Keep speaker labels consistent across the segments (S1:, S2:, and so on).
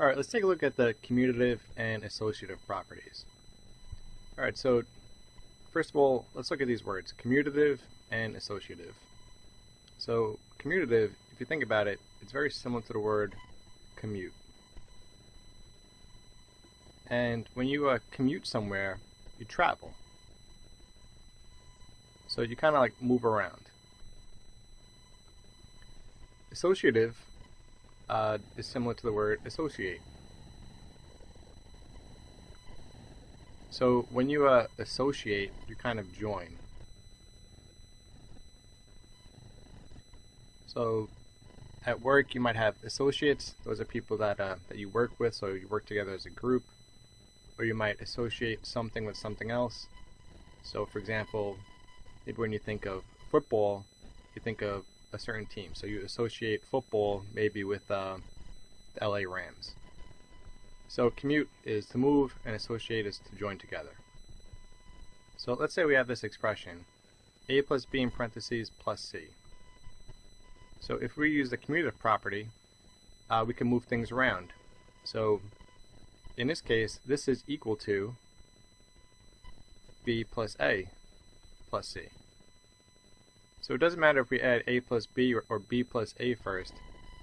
S1: Alright, let's take a look at the commutative and associative properties. Alright, so first of all, let's look at these words, commutative and associative. So commutative, if you think about it, it's very similar to the word commute. And when you commute somewhere, you travel. So you kind of like move around. Associative is similar to the word associate. So when you associate, you kind of join. So at work, you might have associates. Those are people that you work with, so you work together as a group. Or you might associate something with something else. So for example, maybe when you think of football, you think of a certain team. So you associate football maybe with the LA Rams. So commute is to move and associate is to join together. So let's say we have this expression, a plus b in parentheses plus c. So if we use the commutative property, we can move things around. So in this case, this is equal to b plus a plus c. So it doesn't matter if we add a plus b or b plus a first.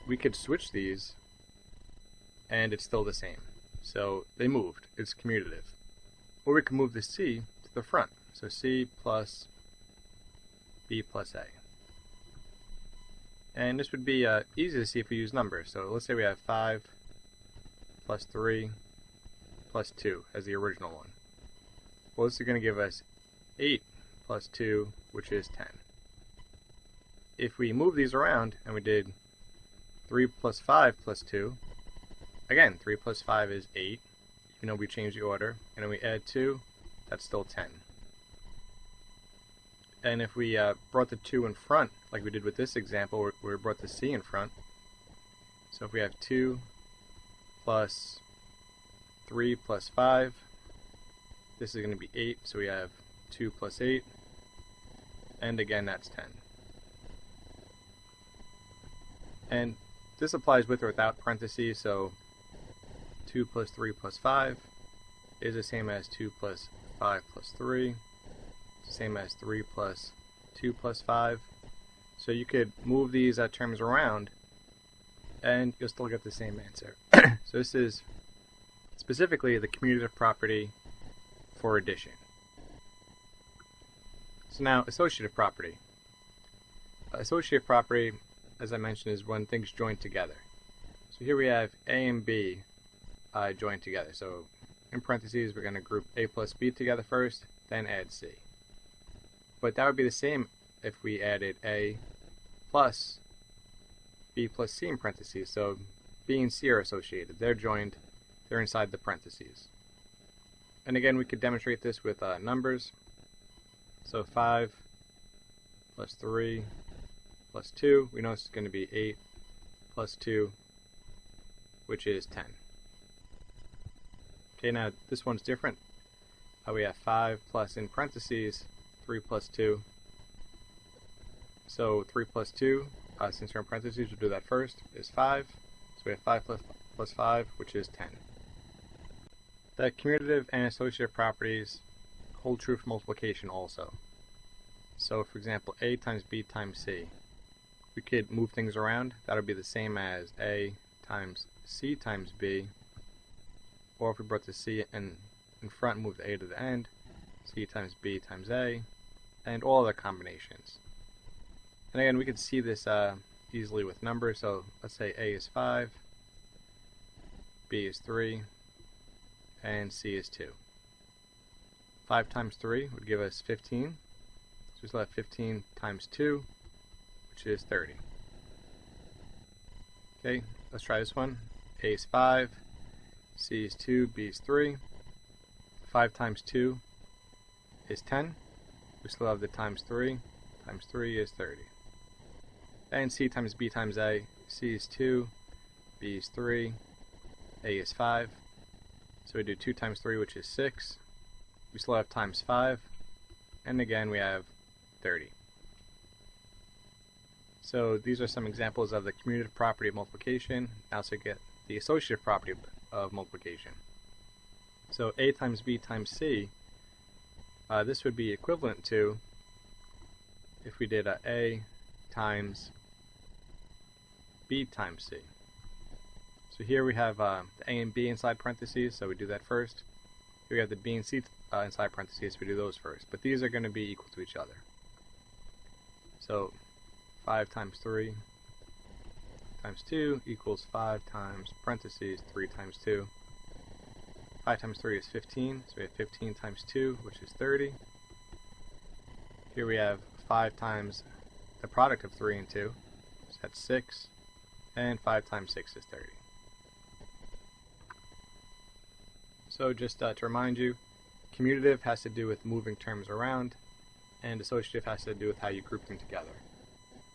S1: We could switch these and it's still the same. So they moved. It's commutative. Or we can move the c to the front. So c plus b plus a. And this would be easy to see if we use numbers. So let's say we have 5 plus 3 plus 2 as the original one. Well, this is going to give us 8 plus 2, which is 10. If we move these around and we did 3 plus 5 plus 2, again, 3 plus 5 is 8, even though we changed the order, and then we add 2, that's still 10. And if we brought the 2 in front, like we did with this example, where we brought the c in front, so if we have 2 plus 3 plus 5, this is going to be 8, so we have 2 plus 8, and again that's 10. And this applies with or without parentheses, so 2 plus 3 plus 5 is the same as 2 plus 5 plus 3, same as 3 plus 2 plus 5. So you could move these terms around and you'll still get the same answer. So this is specifically the commutative property for addition. So now associative property. Associative property, as I mentioned, is when things join together. So here we have a and b joined together. So in parentheses, we're going to group a plus b together first, then add c. But that would be the same if we added a plus b plus c in parentheses. So b and c are associated. They're joined. They're inside the parentheses. And again, we could demonstrate this with numbers. So 5 plus 3 plus 2, we know this is going to be 8 plus 2, which is 10. Okay, now this one's different. We have 5 plus in parentheses 3 plus 2. So 3 plus 2, since we're in parentheses, we'll do that first, is 5. So we have 5 plus 5, which is 10. The commutative and associative properties hold true for multiplication also. So for example, a times b times c. We could move things around. That would be the same as a times c times b. Or if we brought the c in front and moved the a to the end, c times b times a, and all other combinations. And again, we could see this easily with numbers. So let's say a is 5, b is 3, and c is 2. 5 times 3 would give us 15. So we still have 15 times 2, which is 30. Okay, let's try this one. A is 5, c is 2, b is 3. 5 times 2 is 10. We still have the times 3. Times 3 is 30. And c times b times a. C is 2, b is 3, a is 5. So we do 2 times 3, which is 6. We still have times 5. And again, we have 30. So these are some examples of the commutative property of multiplication. I also get the associative property of multiplication. So A times B times C, this would be equivalent to if we did A times B times C. So here we have the A and B inside parentheses, so we do that first. Here we have the B and C inside parentheses, we do those first. But these are going to be equal to each other. So 5 times 3 times 2 equals 5 times parentheses 3 times 2. 5 times 3 is 15, so we have 15 times 2, which is 30. Here we have 5 times the product of 3 and 2, so that's 6, and 5 times 6 is 30. So just to remind you, commutative has to do with moving terms around, and associative has to do with how you group them together.